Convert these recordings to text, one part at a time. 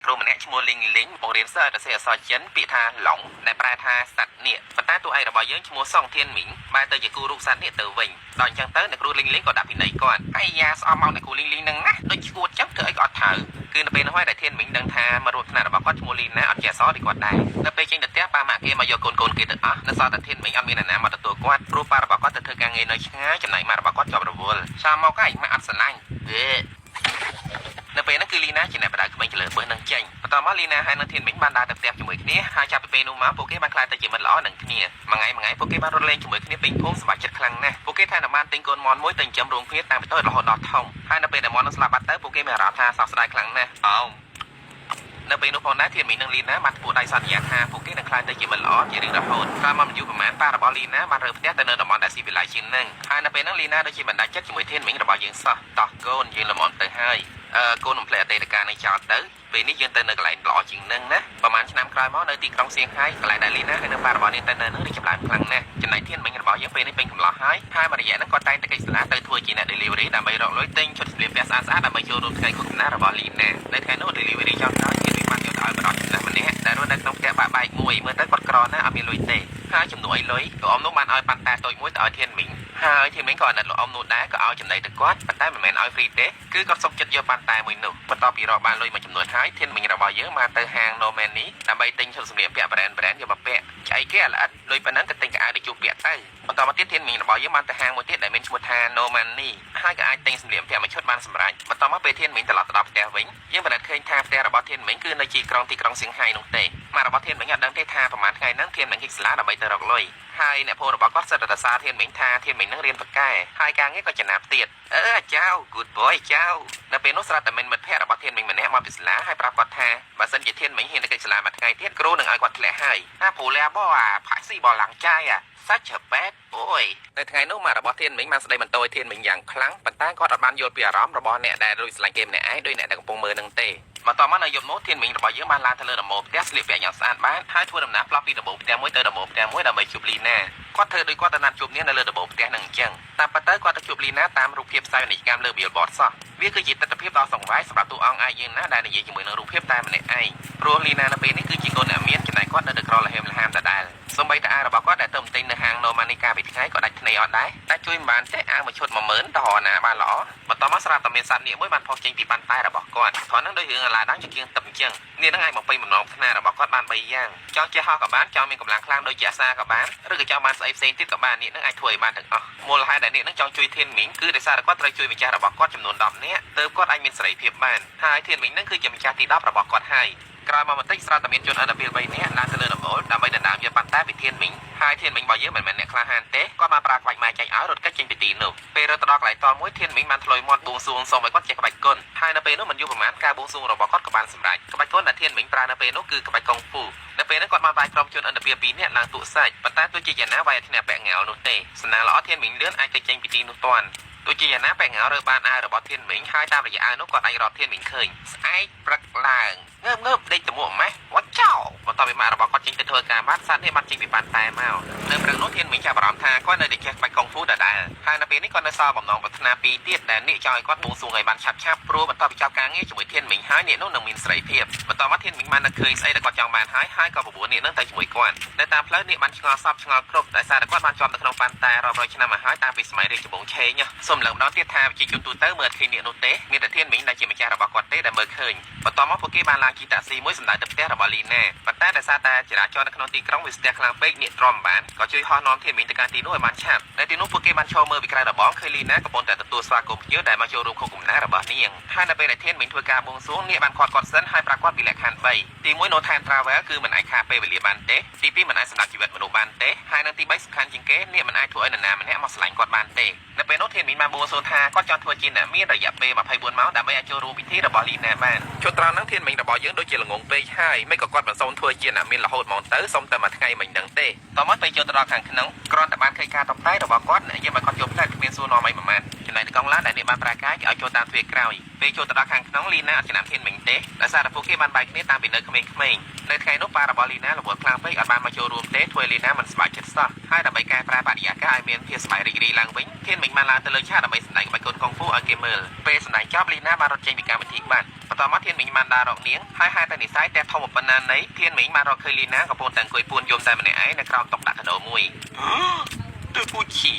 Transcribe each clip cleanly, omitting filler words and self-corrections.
គ្រូម្នាក់ឈ្មោះលីងលីងបង្រៀនសិស្សឲ្យសរសេរអក្សរចិនពាក្យថាឡុងដែលប្រែថាសត្វនាគប៉ុន្តែតួឯករបស់យើងឈ្មោះសុងធានមីងបែរទៅជាគូរូបសត្វនាគទៅវិញដល់អញ្ចឹងទៅអ្នកគ្រូលីងលីងក៏ដាក់ពិន័យគាត់អាយ៉ាស្អប់មកអ្នកគ្រូលីងលីងនឹងណាដូចឈួតចឹងធ្វើអីក៏អត់ត្រូវគឺនៅពេលនោះហើយដែលធានមីងដឹងថាមករួមថ្នាក់របស់គាត់ឈ្មោះលីណាអត់ជាអក្សរដូចគាត់ដែរនៅពេលចេញទៅផ្ទះប៉ាម៉ាក់គេមកយកកូនគេទៅអស់នៅសល់តែធានមីងអត់មានអ្នកណាមកទទួលគាត់ព្រោះប៉ារបស់គាត់ទៅធ្វើការងារនៅឆ្ងាយចំណែកម៉ាក់របស់គាត់ជាប់រវល់ចាំមកហើយម៉ាក់អត់ស្រឡាញ់នៅពេលហ្នឹងគឺលីណាជាអ្នកបដៅក្មេងទៅលើបឹសនឹងចេញបន្ទាប់មកលីណាហើយនិងធានមីងបានដើរទៅផ្ទះជាមួយគ្នាហើយចាប់ពីពេលនោះមកពួកគេបានក្លាយទៅជាមិត្តល្អនឹងគ្នាមួយថ្ងៃពួកគេបានរត់លេងជាមួយគ្នាពេញភូមិសប្បាយចិត្តខ្លាំងណាស់ពួកគេថែមបានទិញកូនមន់មួយទៅចិញ្ចឹមរោងគ្នាតាំងពីតូចរហូតដល់ធំហើយនៅពេលដែលមន់នឹងស្លាប់បាត់ទៅពួកគេមានអារម្មណ៍ថាសោកស្ដាយខ្លាំងណាស់នៅពេលនោះផងដែរធានមីងនិងលីណាបានធ្វើដៃសន្យាថាពួកគេនឹងក្លាយទៅជាមិត្តល្អជារៀងរហូតក្រោយមកមិនយូរប៉ុន្មានប៉ារបស់លីណាបានរើផ្ទះទៅនៅតំបន់ដែលស៊ីវិល័យជាងនឹងហើយនៅពេលហ្នឹងលីណាដូចជាបណ្ដាច់ចិត្តជាមួយធានមីងរបស់យើងសោះតោះកូនយើងល្មមទៅហើយកូនមិនភ្លេចអតីតកាលនឹងចោលទៅពេលនេះយើងទៅនៅកន្លែងល្អជាងនឹងណាប្រហែលឆ្នាំក្រោយមកនៅទីក្រុងសៀងហៃកន្លែងដែលលីណាហើយនៅប៉ារបស់នាងទៅនៅនឹងរីកចម្រើនខ្លាំងណាស់ចំណែកធានមីងរបស់យើងពេលនេះពេញកំឡោះហើយមួយរយៈហ្នឹងគាត់តែងតែកិច្ចសាលាទៅធ្វើជាអ្នក delivery ដើម្បីរកលុយទិញឈុតស្លៀកពាក់ស្អាតៗដើម្បីចូលរួមថ្ងៃគូកំណើតរបស់លីណានៅថ្ងៃនោះ delivery ចង់ទៅធានមីងបានយកទៅឲ្យបរិសុទ្ធណាស់ម្នាក់ដែលរស់នៅក្នុងផ្ទះបាក់បែកមួយមើលទៅគាត់ក្រណាស់អត់មានលុយទេហើយចំនួនអីលុយលោកអ៊ំនោះបានឲ្យប៉ាន់តែតូចមួយទៅឲ្យធានមីងហើយធានមីងក៏អាណិតលោកអ៊ំនោះដែរក៏ឲ្យចំណីទៅគាត់ប៉ុន្តែមិនមែនឲ្យ free ទេគឺគាត់សុំចិត្តយកប៉ាន់តែមួយនោះបន្ទាប់ពីរកបានលុយមួយចំនួនហើយធានមីងរបស់យើងបានទៅហាង Norman នេះដើម្បីទិញឈុតសម្លៀកបំពាក់ brand យកមកពាក់ឆ្អីគេអាល្អិតលុយប៉ុណ្ណឹងក៏ទិញកៅអៅទៅជួបពាក់ទៅបន្តមកទៀតធានមីងរបស់យើងបានទៅហាងមួយទៀតដែលមានឈ្មោះថា Norman នេះហើយក៏អាចទិញសម្លៀកបំពាក់មួយឈុតបានសម្រេចបន្តមកពេលធានមីងត្រឡប់ទៅដល់ផ្ទះវិញយើងបានឃើញថាផ្ទះរបស់ធានមីងគឺនៅទីក្រុងសៀងហៃនោះទេម៉ាក់របស់ធានមីងអត់ដឹងទេថាប្រហែលថ្ងៃហ្នឹងធានមីងហិចសាលាដើម្បីទៅរកលុយហើយអ្នកភូមិរបស់គាត់សិតតែសារធានមីងថាធានមីងនឹងរៀនប៉ាកែហើយការងារក៏ចំណាប់ទៀតចៅ good boy ចៅនៅពេលនោះស្រាប់តែមានមិត្តភក្តិរបស់ធានមីងម្នាក់មកពីសាលាហើយប្រាប់គាត់ថាបើសិនជាធានមីងហ៊ានទៅកិច្ចសាលាមួយថ្ងៃទៀតគ្រូនឹងឲ្យគាត់ធ្លាក់ហើយព្រោះលាបផាក់ស៊ីបឡើងចាយសាច់ច្របែកអូយនៅថ្ងៃនោះម៉ាក់របស់ធានមីងបានស្ដីបន្ទោសធានមីងយ៉ាងខ្លាំងប៉ុន្តែគាត់អត់បានយល់ពីអារម្មណ៍របស់អ្នកដែលរួចស្រឡាញ់គេម្នាក់ឯងដោយអ្នកដែលកំពុងមើលនឹងទេបន្ទាប់មកនៅយប់នោះធានមីងរបស់យើងបានឡើងទៅលើដំបូលផ្ទះស្លៀកពាក់យ៉ាងស្អាតបាតហើយធ្វើដំណើរផ្លាស់ពីដំបូលផ្ទះមួយទៅដំបូលផ្ទះមួយដើម្បីជួបលីណាគាត់ធ្វើដូចគាត់ទៅណាត់ជួបនាងនៅលើដំបូលផ្ទះនឹងអញ្ចឹងតាមពិតទៅគាត់ទៅជួបលីណាតាមរូបភាពផ្សាយពាណិជ្ជកម្មលើ billboard សោះវាគឺជាទស្សនវិជ្ជាដ៏សង្វេគសម្រាប់តួអង្គឯងយើងណាដែលនិយាយជាមួយនឹងរូបភាពតែម្នាក់ឯងព្រោះលីណានៅពេលនេះគឺជាកូនអ្នកមានចំណែកគាត់នៅក្រលហេមលហាមដដែលសូម្បីតែអារបស់គាត់ដែលទៅទិញនៅហាង Norman នេះកាលពីថ្ងៃក៏ដាច់ភ្នែកអត់ដែរតែជួយមិនបានទេអាមួយឈុត 10000 ដល់ណាបានល្អបន្ទាប់មកស្រាប់តែមានសត្វនាគមួយបានផុសចេញពីប៉ាន់តែរបស់គាត់គ្រាន់នឹងដូចរឿងឡាដាងជាជាងទឹកអញ្ចឹងនាងនឹងអាចបំពេញបំណងប្រាថ្នារបស់គាត់បាន3យ៉ាងចង់ចេះហោះក៏បានចង់មានកម្លាំងខ្លាំងដូចជាអាសាក៏បានឬក៏ចង់បានស្អីផ្សេងទៀតក៏បាននាងនឹងអាចធ្វើឲ្យបានទាំងអស់មូលហេតុដែលនាងនឹងចង់ជួយធានមីងគឺដោយសារតែគាត់ត្រូវជួយម្ចាស់របស់គាត់ចំនួន10នាក់ទើបគាត់អាចមានសេរីភាពបានហើយធានមីងនឹងគឺជាម្ចាស់ទី10របស់គាត់ហើយក្រោយមកបន្តិចស្រាប់តែមានជនអន្តរជាតិ3នាក់ឡើងទៅលើដំបូលដើម្បីដណ្ដើមយកប៉ាន់តែពីធានមីងហើយធានមីងរបស់យើងមិនមែនអ្នកក្លាហានទេគាត់បានប្រើក្បាច់ម៉ែចែកឲ្យរត់គេចចេញពីទីនោះពេលរត់ទៅដល់កន្លែងតមួយធានមីងបានធ្លុយមាត់បួងសួងសូមឲ្យគាត់ចេះក្បាច់គុនហើយនៅពេលនោះមិនយូរប៉ុន្មានការបួងសួងរបស់គាត់ក៏បានសម្រេចក្បាច់គុនដែលធានមីងប្រើនៅពេលនោះគឺក្បាច់កុងហ្វូនៅពេលនោះគាត់បានបាយក្រុមជនអន្តរជាតិ2នាក់ឡើងទូកសាច់ប៉ុន្តែទោះជាយ៉ាងណាវាយធ្នាក់ពាក់ងាវនោះទេសំណាងល្អធានមីងលឿនអាចទៅចេញពីទីនោះទាន់ទោះជាយ៉ាងណាពាក់ងាវរើបានអាវរបស់ធានមីងហើយតាមរយៈអាវនោះគាត់អាចរកធានមីងឃើញស្អែកព្រឹកឡើងងើបដេកទៅមួកម៉េះវ៉ាចោបន្ទាប់ពីម៉ាក់របស់គាត់ចេញទៅធ្វើការបាត់សត្វនេះបានចេញពីប៉ាន់តែមកនៅព្រឹកនោះធានមីងចាប់អារម្មណ៍ថាគាត់នៅតែចេះក្បាច់កុងហ្វូដដែលហើយនៅពេលនេះគាត់នៅសល់បំណងប្រាថ្នាពីរទៀតដែលនាគចង់ឲ្យគាត់បួងសួងឲ្យបានឆាប់ព្រោះបន្ទាប់ពីចាប់ការងារជាមួយធានមីងហើយនាគនោះនឹងមានសេរីភាពបន្ទាប់មកធានមីងបាននឹកឃើញស្អីដែលគាត់ចង់បានហើយក៏បបួលនាគនឹងទៅជាមួយគាត់នៅតាមផ្លូវនាគបានឆ្ងល់សពឆ្ងល់គ្រប់ដោយសារតែគាត់បានជាប់នៅក្នុងប៉ាន់តែរាប់រយឆ្នាំមកហើយតាំងពីសម័យរាជចម្បងឆេងសូមឡើងម្ដងទៀតថាជាជនទូទៅមើលឃើញនាគនោះទេមានតែធានមីងដែលជាម្ចាស់របស់គាត់ទេដែលមើលឃើញបន្ទាប់មកពួកគេបានឡើងជិះតាក់ស៊ីមួយសម្ដៅទៅផ្ទះរបស់លីណាប៉ុន្តែដោយសារតែចរាចរណ៍នៅក្នុងទីក្រុងវាស្ទះខ្លាំងពេកនាគទ្រាំមិនបានក៏ជួយហោះនាំធានមីងទៅកាន់ទីនោះឲ្យបានឆាប់នៅទីនោះពួកគេបានឈរមើលពីក្រៅរបងឃើញលីណាកំពុងតែទទួលស្វាគមន៍ភ្ញៀវដែលមកចូលរួមខុសកំណែរបស់នាងហើយនៅពេលដែលធានមីងធ្វើការបួងសួងនាគបានគាត់សិនហើយប្រាប់គាត់ពីលក្ខខណ្ឌ3ទី1 no time travel គឺមិនអាចខាតពេលវេលាបានទេទី2មិនអាចសម្លាប់ជីវិតមនុស្សបានទេហើយនៅទី3សំខាន់ជាងគេនាគមិនអាចធ្វើឲ្យនរណាម្នាក់មកស្រឡាញ់គាត់បានទេនៅពេលនោះធានមីងបានបួងសួងថាគាត់ចង់ធ្វើជាអ្នកមានរយៈពេល24ម៉ោងដើម្បីអាចចូលរួមពិធីរបស់លីណាបានជួនត្រង់ហ្នឹងធានមីងរបស់យើងដូចជាល្ងងពេកហើយមិនក៏គាត់មិនសូវធ្វើជាអ្នកមានរហូតហ្មងទៅសុំតែមួយថ្ងៃមិនដឹងទេតមកពេលចូលទៅដល់ខាងក្នុងគ្រាន់តែបានឃើញការតបតែរបស់គាត់យើងមិនគាត់យកផ្លែគ្មានសួរនាំអីមួយម៉ាត់ចំណែកនៅកងឡានដែលនាងបានប្រាកាយគេឲ្យចូលតាមទ្វារក្រោយ ពេលចូលទៅដល់ខាងក្នុងលីណាអត់ចំណាំធានមិញទេដោយសារតែពួកគេបានបែកគ្នាតាំងពីនៅក្មេងៗនៅថ្ងៃនោះប៉ារបស់លីណារវល់ខ្លាំងពេកអត់បានមកចូលរួមទេធ្វើឲ្យលីណាមិនសប្បាយចិត្តសោះហើយដើម្បីកែប្រែបរិយាកាសឲ្យមានភាពសប្បាយរីករាយឡើងវិញធានមិញបានឡើងទៅលើឆាកដើម្បីសម្ដែងក្បាច់កូនកុងហ្វូឲ្យគេមើលពេលសម្ដែងចប់លីណាបានរត់ចេញពីកម្មវិធីបាត់បន្ទាប់មកធានមិញបានដើររកនាងហើយហៅតែនិស័យតែធំប៉ុណ្ណាណីធានមិញបានរកឃើញលីណាកំពុងតែអង្គុយពួនយំតែម្នាក់ឯងនៅក្រោមតុកដាក់កាដូមួយទៅពូជ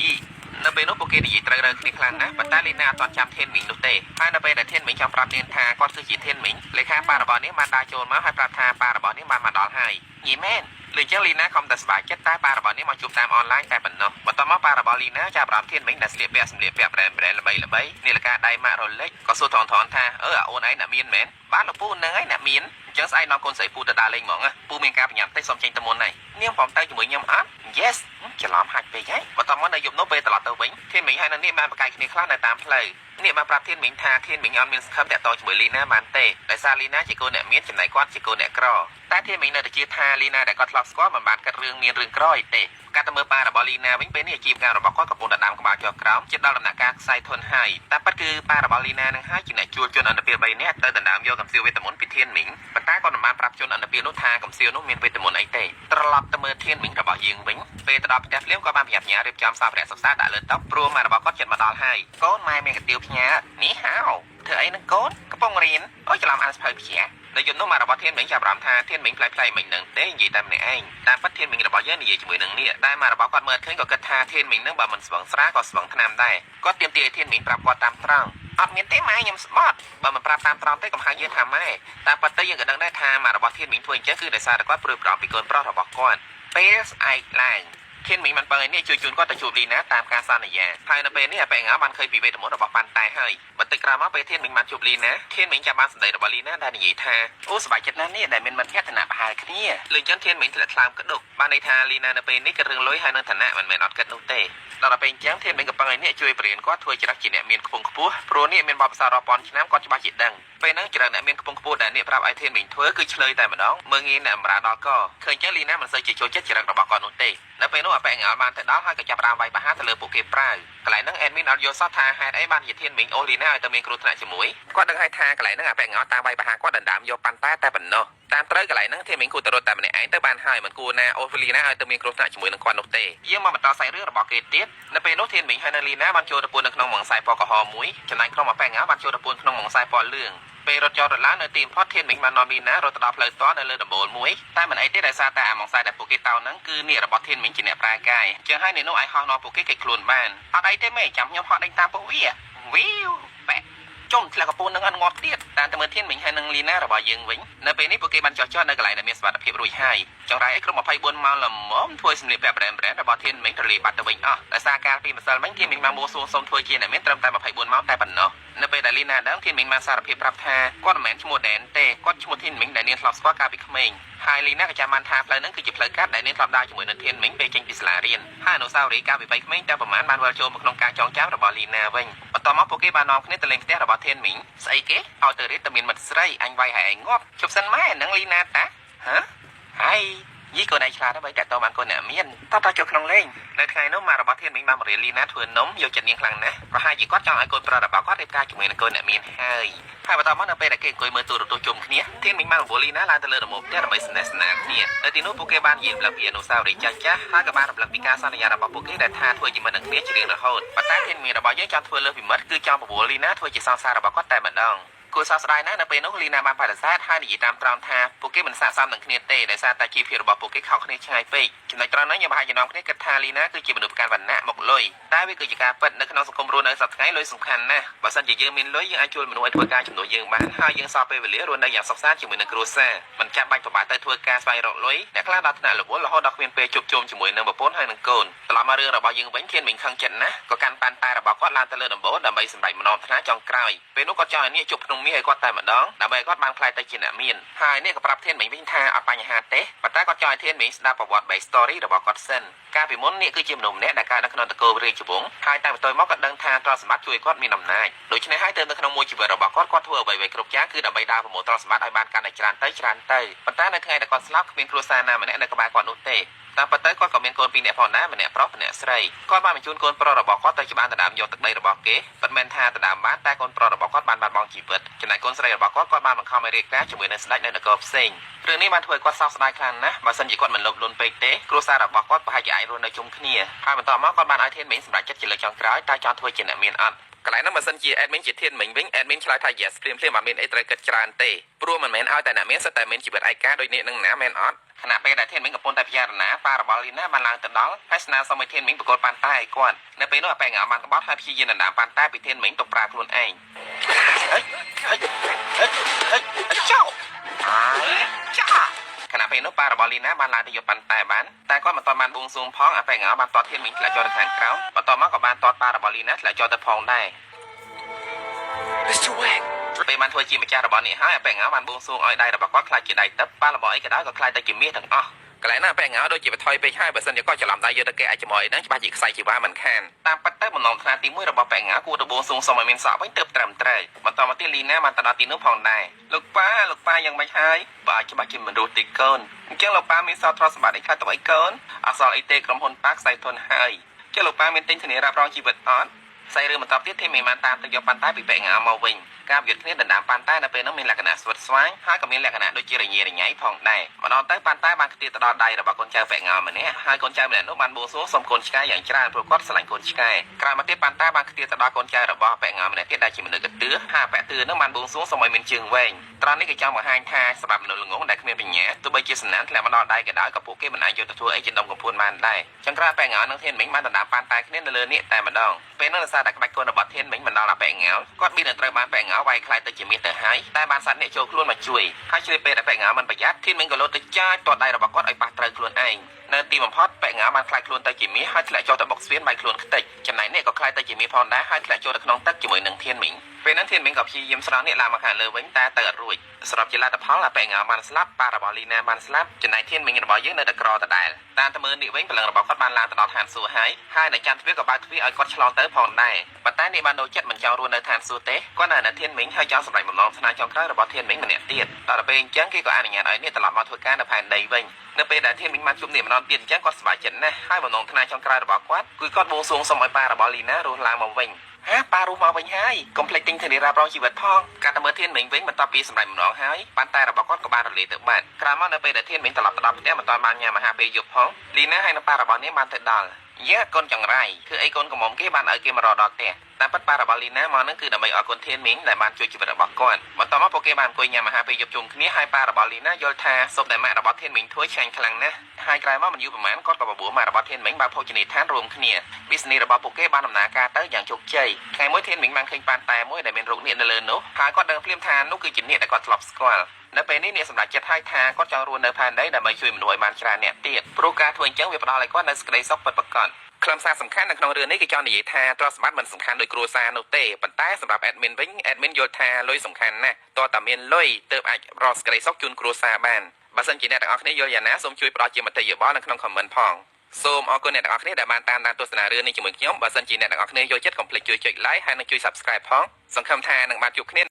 ីនៅពេលនោះពួកគេនិយាយត្រូវរើគ្នាខ្លាំងណាស់ប៉ុន្តែលីណាអត់ទាន់ចាំធានមិញនោះទេហើយនៅពេលដែលធានមិញចង់ប្រាប់នាងថាគាត់គឺជាធានមិញលេខាប៉ារបស់នាងបានដើរចូលមកហើយប្រាប់ថាប៉ារបស់នាងបានមកដល់ហើយយីមែនលើចឹងលីណាខំតែសប្បាយចិត្តតែប៉ារបស់នាងមកជួបតាមអនឡាញតែប៉ុណ្ណោះបន្ទាប់មកប៉ារបស់លីណាចាប់អារម្មណ៍ធានមិញដែលស្លៀកពាក់សម្លៀកពាក់ប្រែល្បីនាឡិកាដៃម៉ាក់រលេចក៏សួរថនថាអូនឯងអ្នកមានមែនបានលោកពូនឹងឯងអ្នកមានអញ្ចឹងស្អែកនាំកូនស្រីពូទៅដើរលេងហ្មងពូមានការប្រញាប់ទេសុំចេញទៅមុនហើយនាងព្រមទៅជាមួយខ្ញុំអត់ Yes ច្រឡំហាច់ពេកហើយបន្ទាប់មកនៅយប់នោះពេលត្រឡប់ទៅវិញធានមិញហើយនឹងនាងបានប្រកែកគ្នាខ្លះនៅតាមផ្លូវនាងបានប្រាប់ធានមិញថាធានមិញអត់មានសង្ឃឹមតាក់ទងជាមួយលីណាបានទេដោយសារលីណាជាកូនអ្នកមានចំណែកគាត់ជាកូនអ្នកក្រតែធានមិញនៅតែជឿថាលីណាដែលគាត់ធ្លាប់ស្គាល់មិនបានកាត់រឿងមានរឿងក្រអីទេកាត់ទៅមើលប៉ារបស់លីណាវិញពេលនេះអាជីវកម្មរបស់គាត់កំពុងតែដាំក្បាលជាប់ក្រោមជិតដល់ដំណាក់កាលខ្សែធនហើយតែប៉ាត់គឺប៉ារបស់លីណានឹងហើយជាអ្នកជួលជនអន្តពាល3នាក់ទៅដណ្ដើមយកកំសៀវវេទមន្តពីធានមិញប៉ុន្តែគាត់មិនបានប្រាប់ជនអន្តពាលនោះថាកំសៀវនោះមានវេទមន្តអីទេត្រឡប់ទៅមើលធានមិញរបស់យើងវិញពេលទៅដល់ផ្ទះភ្លាមគាត់បានប្រញាប់ញ៉ារៀបចំសម្ភារៈសិក្សាដាក់លើតុព្រោះម៉ែរបស់គាត់ជិតមកដល់ហើយកូនម៉ែមានកាទៀវផ្ញើនេះហៅធ្វើអីនឹងកូនកំពុងរៀនអូច្រឡំអានសភៅផ្ទះនៅយប់នោះម៉ែរបស់ធានមិញចាប់អារម្មណ៍ថាធានមិញផ្លែមិញនឹងទេនិយាយតែម្នាក់ឯងតែប៉ាត់ធានមិញរបស់យើងនិយាយជាមួយនឹងនេះតែម៉ែរបស់គាត់មើលឃើញក៏គិតថាធានមិញនឹងបើមិនស្វឹងស្រាក៏ស្វឹងថ្នាំដែរគាត់ទាមទារឲ្យធានមិញប្រាប់គាត់តាមត្រង់អត់មានទេម៉ែខ្ញុំស្បត់បើមិនប្រាប់តាមត្រង់ទេកុំហៅយើងថាម៉ែតែប៉ាត់ទៅយើងក៏ដឹងដែរថាម៉ែរបស់ធានមិញធ្វើអញ្ចឹងគឺដោយសារតែគាត់ព្រួយបារម្ភពីកូនប្រុសរបស់គាត់ពេលស្អែកឡើងធានមិញបានបើឲ្យនេះជួយជូនគាត់ទៅជួបលីណាតាមការសន្យាហើយនៅពេលនេះអាប៉ែងបានឃើញពីវេទមន្តរបស់ប៉ាន់តែហើយបន្តិចក្រោយមកពេលធានមិញបានជួបលីណាធានមិញចាំបានសម្ដីរបស់លីណាដែលនិយាយថាអូសប្បាយចិត្តណាស់នេះដែលមានមិត្តភក្តិឋានៈប្រហែលគ្នាលើចឹងធានមិញធ្លាក់ថ្លើមក្តុកបានន័យថាលីណានៅពេលនេះក៏រឿងលុយហើយនឹងឋានៈមិនមែនអត់គិតនោះទេដល់ពេលអញ្ចឹងធានមិញក៏ប៉ឹងឲ្យនេះជួយបរៀនគាត់ធ្វើច្រឹកជាអ្នកមានខ្ពង់ខ្ពស់ព្រោះនេះមានបទពិសោធន៍រាប់ពាន់ឆ្នាំគាត់ច្បាស់ជាដឹងពេលហ្នឹងច្រឹកអ្នកមានខ្ពង់ខ្ពស់ដែលនេះប្រាប់ឲ្យធានមិញធ្វើគឺឆ្លើយតែម្ដងមើងងាយអ្នកអំរាដល់កឃើញចឹងលីណាមិនសូវជាចូលចិត្តច្រឹករបស់គាត់នោះទេនៅពេលនោះអាប៉ែងបានទៅដល់ហើយក៏ចាប់ផ្ដើមវាយប្រហារទៅលើពួកគេប្រាវកន្លែងហ្នឹងអេដមីនអត់យល់សោះថាហេតុអីបានជាធានមិញអូលីណាឲ្យទៅមានគ្រោះថ្នាក់ជាមួយគាត់ដឹងហើយថាកន្លែងហ្នឹងអាប៉ែងតាមវាយប្រហារគាត់ដណ្ដើមយកប៉ាន់តែប៉ុណ្ណោះតាមត្រូវកន្លែងហ្នឹងធានមិញគួរទៅរត់តែម្នាក់ឯងទៅបានហើយមិនគួរណាអូលីណាឲ្យទៅមានគ្រោះថ្នាក់ជាមួយនឹងគាត់នោះទេយើងមកបន្តសាច់រឿងរបស់គេទៀតនៅពេលនោះធានមិញហើយនៅលីណាបានចូលទៅពួននៅក្នុងម៉ងខ្សែពណ៌ក្រហមមួយចំណែកក្រុមអាប៉ែងបានចូលទៅពួនក្នុងម៉ងខ្សែពណ៌លឿងពេលរត់ចោលរឡើងនៅទីបំផុតធានមិញបាននាំលីណារត់ទៅដល់ផ្លូវតនៅលើដំបូលមួយតែមិនអីទេដោយសារតែអាម៉ងខ្សែដែលពួកគេតោហ្នឹងគឺនាគរបស់ធានមិញជាអ្នកប្រែកាយចឹងហើយនាងនោះឲ្យហោះនាំពួកគេគេខ្លួនបានអត់អីទេមេចាំខ្ញុំហោះដេញតាមពួកវាវីវបែចុំធ្លាក់កពូននឹងអត់ងាប់ទៀតតាមទៅមើលធានមិញហើយនឹងលីណារបស់យើងវិញនៅពេលនេះពួកគេបានចោះចោះនៅកន្លែងដែលមានសុវត្ថិភាពរួចហើយចង្រៃអីក្រុម24ម៉ោងល្មមធ្វើសម្លៀកពាក់ប្រេនរបស់ធានមិញរលាយបាត់ទៅវិញអស់ដោយសារការពីម្សិលមិញធានមិញបានបួងសួងសុំធ្វើជាអ្នកមានត្រឹមតែ24ម៉ោងតែប៉ុណ្ណោះនៅពេលដែលលីណាដឹងធានមិញបានសារភាពប្រាប់ថាគាត់មិនមែនឈ្មោះដែនទេគាត់ឈ្មោះធានមិញដែលនាងធ្លាប់ស្គាល់កាលពីក្មេងហើយលីណាក៏ចាំបានថាផ្លូវហ្នឹងគឺជាផ្លូវកាត់ដែលនាងធ្លាប់ដើរជាមួយនឹងធានមិញពេលចេញពីសាលារៀនហើយអនុស្សាវរីយ៍កាលពីក្មេងតែប្រហែលបានវិលចូលមកក្នុងការចងចាំរបស់លីណាវិញបន្ទាប់មកពួកគេបាននាំគ្នាទៅលេងផ្ទះរបស់ធានមិញស្អីគេឲ្យទៅរៀនទៅមានមិត្តស្រីអញវាយហើយឯងងាប់ជប់សិនម៉ែនឹងលីណាតាហ៎ហើយយីកូនឯងឆ្លាតហើយតែតើបានកូនអ្នកមានតើចូលក្នុងលេងនៅថ្ងៃនោះម៉ារបស់ធានមិញបានបរៀនលីណាធ្វើនំយកចិត្តនាងខ្លាំងណាស់ប្រហែលជាគាត់ចង់ឲ្យកូនប្រុសរបស់គាត់រៀបការជាមួយនឹងកូនអ្នកមានហើយបន្ទាប់មកនៅពេលដែលគេអង្គុយមើលទូរទស្សន៍ជុំគ្នាធានមិញបានបបួលលីណាឡើងទៅលើដំបូលផ្ទះដើម្បីស្នេហ៍ស្នាលគ្នានៅទីនោះពួកគេបាននិយាយរំលឹកពីអនុស្សាវរីយ៍ចាស់ៗហើយក៏បានរំលឹកពីការសន្យារបស់ពួកគេដែលថាធ្វើជាមិត្តនឹងគ្នាជារៀងរហូតប៉ុន្តែធានមិញរបស់យើងចង់ធ្វើលើសពីមិត្តគឺចង់បបួលលីណាធ្វើជាសង្សាររបស់គាត់តែម្ដងគួរសោកស្ដាយណាស់នៅពេលនោះលីណាបានបដិសេធហើយនិយាយតាមត្រង់ថាពួកគេមិនស័ក្តិសមនឹងគ្នាទេដោយសារតែជីវភាពរបស់ពួកគេខុសគ្នាឆ្ងាយពេកចំណុចត្រង់នេះខ្ញុំប្រហែលជានាំគ្នាគិតថាលីណាគឺជាមនុស្សផ្កានវណ្ណៈមកលុយតែវាគឺជាការពិតនៅក្នុងសង្គមរស់នៅសប្តាហ៍ថ្ងៃលុយសំខាន់ណាស់បើសិនជាយើងមានលុយយើងអាចជួយមនុស្សឲ្យធ្វើការជំនួសយើងបានហើយយើងសល់ពេលវេលារស់នៅយ៉ាងសុខសាន្តជាមួយនឹងគ្រួសារមិនចាំបាច់ពិបាកទៅធ្វើការស្វែងរកលុយអ្នកខ្លះដល់ថ្នាក់រវល់រហូតដល់គ្មានពេលជួបជុំជាមួយនឹងប្រពន្ធហើយនឹងកូនត្រឡប់មករឿងរបស់យើងវិញធានមិញខឹងចិត្តណាស់ក៏កាន់ប៉ាន់តែរបស់គាត់ឡើងទៅលើដំបូលដើម្បីសម្រេចម្ដងថ្នាក់ចុងក្រោយពេលនោះគាត់ចង់ឲ្យនេះជប់ភ្នំមាសឲ្យគាត់តែម្ដងដើម្បីគាត់បានខ្លាយទៅជាអ្នកមានហើយនេះក៏ប្រាប់ធានមិញវិញថាអត់បញ្ហាទេប៉ុន្តែគាត់ចង់ឲ្យធានមិញស្ដាប់ប្រវត្តិ back story របស់គាត់សិនកាលពីមុននេះគឺជាមនុស្សម្នាក់ដែលកើតនៅក្នុងតកូលរាជវង្សហើយតែបន្ទាប់មកគាត់ដឹងថាទ្រព្យសម្បត្តិជួយគាត់មានអំណាចដូច្នេះហើយទៅនៅក្នុងមួយជីវិតរបស់គាត់ធ្វើអ្វីៗគ្រប់យ៉ាងគឺដើម្បីដើរប្រមូលទ្រព្យសម្បត្តិឲ្យបានកាន់តែច្រើនទៅប៉ុន្តែនៅថ្ងៃដែលគាត់ស្លាប់គ្មានគ្រួសារណាម្នាក់នៅក្បែរគាត់នោះទេ តាមពិតទៅគាត់ក៏មានកូនពីរនាក់ផងដែរម្នាក់ប្រុសម្នាក់ស្រីគាត់បានបញ្ជូនកូនប្រុសរបស់គាត់ទៅច្បារដណ្ដើមយកទឹកដីរបស់គេប៉ុន្មានថាដណ្ដើមបានតែកូនប្រុសរបស់គាត់បានបាត់បង់ជីវិតចំណែកកូនស្រីរបស់គាត់បានបង្ខំឲ្យរៀបការជាមួយនឹងស្ដេចនៅនគរផ្សេងរឿងនេះបានធ្វើឲ្យគាត់សោកស្ដាយខ្លាំងណាស់បើសិនជាគាត់មិនលោភលន់ពេកទេគ្រួសាររបស់គាត់ប្រហែលជាអាចរស់នៅជុំគ្នាហើយបន្តមកគាត់បានឲ្យធានមីងសម្រេចចិត្តជាលើកចុងក្រោយតើចង់ធ្វើជាអ្នកមានអត់កន្លែងនោះបើសិនជា admin ជាធានមីងវិញ admin ឆ្លើយថា yes ភ្លាមអត់មានអីត្រូវគិតច្រើនទេព្រោះមិនមែនឲ្យតែអ្នកមានសិតតែមានជីវិតឯកាដូចនេះនឹងណាមែនអត់ខណៈពេលដែលធានមីងកំពុងតែពិចារណាប៉ារបស់លីណាបានឡើងទៅដល់ហើយស្នើសុំឲ្យធានមីងប្រកល់ប៉ាន់តែឲ្យគាត់នៅពេលនោះអាប៉ែងបានក្បត់ហើយព្យាយាមដណ្ដើមប៉ាន់តែពីធានមីងទុកប្រើខ្លួនឯងចោខណៈពេលនោះប៉ារបស់លីណាបានឡើងទៅយកប៉ាន់តែបានតែគាត់មិនទាន់បានបួងសួងផងអាប៉ែងបានតតធានមីងធ្លាក់ចូលទៅខាងក្រោមបន្ទាប់មកក៏បានតតប៉ារបស់លីណាធ្លាក់ចូលទៅផងដែរ Mr. Wang ពេលបានធ្វើជាម្ចាស់របស់នេះហើយអាប៉ែងបានបួងសួងឲ្យដៃរបស់គាត់ខ្លាចជាដៃទឹកប៉ារបស់អីក៏ដោយក៏ខ្លាចទៅជាមាសទាំងអស់កន្លែងណាប៉ែងដូចជាបថយពេកហើយបើសិនជាគាត់ច្រឡំដៃយកទៅគេអាចជាមួយហ្នឹងច្បាស់ជាខ្សែជីវ៉ាមិនខានតាមពិតទៅបំណងថ្នាក់ទី1របស់ប៉ែងគួរទៅបួងសួងសុំឲ្យមានសក់វិញទើបត្រឹមត្រូវបន្តមកទៀតលីណាបានទៅដល់ទីនោះផងដែរលោកប៉ាយ៉ាងម៉េចហើយបើច្បាស់ជាមិនរស់ទេកូនអញ្ចឹងលោកប៉ាមានសោតទ្រព្យសម្បត្តិអីខ្លះទៅអីកូនអសល់អីទេក្រុមហ៊ុនប៉ាខ្សែធនហើយចុះលោកប៉ាមានទិញធានារ៉ាប់រងជីវិតអត់ផ្សាយរឿងបន្តទៀតធីមីបានតាមទៅយកប៉ាន់តែពីប៉ែងមកវិញការប្រយុទ្ធគ្នាដណ្ដើមប៉ាន់តែនៅពេលនោះមានលក្ខណៈស្វិតស្វាញហើយក៏មានលក្ខណៈដូចជារញ៉េរញ៉ៃផងដែរម្ដងទៅប៉ាន់តែបានខ្ទាតទៅដល់ដៃរបស់កូនចៅប៉ែងម្នាក់ហើយកូនចៅម្នាក់នោះបានបួងសួងសុំកូនឆ្កែយ៉ាងច្រើនព្រោះគាត់ស្រឡាញ់កូនឆ្កែក្រោយមកទៀតប៉ាន់តែបានខ្ទាតទៅដល់កូនចៅរបស់ប៉ែងម្នាក់ទៀតដែលជាមនុស្សកទឿហើយប៉ែទឿនោះបានបួងសួងសុំឲ្យមានជើងវែងត្រង់នេះគេចង់បង្ហាញថាសម្រាប់មនុស្សល្ងងដែលគ្មានបញ្ញាទោះបីជាសំណាងធ្លាក់មកដល់ដៃក៏ដោយក៏ពួកគេមិនអាចយកទៅធ្វើអីជាដុំកំភួនបានដែរចឹងក្រោយប៉ែងនិងធានមីងបានដណ្ដើមប៉ាន់តែគ្នានៅលើនេះតែម្ដងពេលនោះដោយសារតែក្បាច់គុណរបស់ធានមីងមិនដល់ដល់ប៉ែងគាត់មាននឹងត្រូវបានប៉ែងវាយខ្លាយទៅជាមាសទៅហើយតែបានសត្វនេះចូលខ្លួនមកជួយហើយជ្រាបពេលដែលប៉ែងមិនប្រយ័ត្នធានមីងក៏លោតទៅចាយទាត់ដៃរបស់គាត់ឲ្យប៉ះត្រូវខ្លួនឯងនៅទីបំផុតប៉ែងបានខ្លាចខ្លួនទៅជាមាសហើយធ្លាក់ចូលទៅបុកស្វៀនបែកខ្លួនខ្ទេចចំណែកនេះក៏ខ្លាចទៅជាមាសផងដែរហើយធ្លាក់ចូលទៅក្នុងទឹកជាមួយនឹងធានមីងពេលนั้นធានមីងក៏ព្យាយាមស្រង់នេះឡើងមកខាងលើវិញតែទៅអត់រួចសរុបជាលទ្ធផលប៉ែងបានស្លាប់ប៉ារបស់លីណាបានស្លាប់ចំណែកធានមីងរបស់យើងនៅតែក្រដដែលតាមតែមើលនេះវិញព្រលឹងរបស់គាត់បានឡើងទៅដល់ឋានសួគ៌ហើយអ្នកចាំទ្វារក៏បើកទ្វារឲ្យគាត់ឆ្លងទៅផងដែរប៉ុន្តែនេះបានដូរចិត្តមិនចង់រស់នៅឋានសួគ៌ទេគាត់នៅធានមីងហើយចង់សម្រេចបំណងស្នេហ៍ចុងក្រោយរបស់ធានមីងម្នាក់ទៀតដល់ពេលអញ្ចឹងគេក៏អនុញ្ញាតឲ្យនេះត្រឡប់មកធ្វើការនៅផែនដីវិញនៅពេលដែលធានមីងបានជួបនេះម្ដងទៀតអញ្ចឹងគាត់សប្បាយចិត្តណាស់ហើយបំណងថ្នាក់ចុងក្រោយរបស់គាត់គឺគាត់បួងសួងសុំឲ្យប៉ារបស់លីណារស់ឡើងមកវិញប៉ារស់មកវិញហើយកុំភ្លេចទិញធានារ៉ាប់រងជីវិតផងកាត់ទៅមើលធានមីងវិញបន្ទាប់ពីសម្រេចម្ដងហើយប៉ាន់តែរបស់គាត់ក៏បានរលាយទៅបាត់ក្រោយមកនៅពេលដែលធានមីងត្រឡប់ទៅដល់ផ្ទះមិនទាន់បានញ៉ាំអាហារពេលយប់ផងលីណាហើយនឹងប៉ារបស់នេះបានទៅដល់យ៉ាកូនចង្រៃគឺអីកូនកំមុំគេបានឲ្យគេមករកដល់ផ្ទះតែប៉ារបស់លីណាមកនឹងគឺដើម្បីឲ្យកូនធានមីងដែលបានជួយជីវិតរបស់គាត់បន្ទាប់មកពួកគេបានអង្គុយញ៉ាំអាហារពេលយប់ជុំគ្នាហើយប៉ារបស់លីណាយល់ថាស៊ុបដែលម៉ាក់របស់ធានមីងធ្វើឆ្ងាញ់ខ្លាំងណាស់ហើយក្រោយមកមិនយូរប៉ុន្មានគាត់ក៏បបួលម៉ាក់របស់ធានមីងបានភោជនីយដ្ឋានរួមគ្នា business របស់ពួកគេបានដំណើរការទៅយ៉ាងជោគជ័យថ្ងៃមួយធានមីងបានឃើញប៉ាតែមួយដែលមានរូបនាគនៅលើនោះហើយគាត់ដឹងភ្លាមថានោះគឺជានាគដែលគាត់ធ្លាប់ស្គាល់នៅពេលនេះនាគសម្រាប់ចិត្តឲ្យថាគាត់ចង់រស់នៅផែនដីដើម្បីជួយមនុស្សឲ្យបានច្រើនអ្នកទៀតព្រោះការធ្វើអញ្ចឹងវាផ្ដល់ឲ្យគាត់នូវសេចក្តីសុខពិតប្រាកដខ្លឹមសារសំខាន់នៅក្នុងរឿងនេះគឺចង់និយាយថាទ្រព្យសម្បត្តិមិនសំខាន់ដូចគ្រួសារនោះទេប៉ុន្តែសម្រាប់ admin វិញ admin យល់ថាលុយសំខាន់ណាស់តើតាមានលុយទើបអាចរកសេចក្តីសុខជូនគ្រួសារបានបើសិនជាអ្នកទាំងអស់គ្នាយល់យ៉ាងណាសូមជួយផ្ដល់ជាមតិយោបល់នៅក្នុង comment ផងសូមអរគុណអ្នកទាំងអស់គ្នាដែលបានតាមដានទស្សនារឿងនេះជាមួយខ្ញុំបើសិនជាអ្នកទាំងអស់គ្នាចូលចិត្តកុំភ្លេចជួយចុច like ហើយនិងជួយ subscribe ផងសង្ឃឹមថានឹងបានជួបគ្នា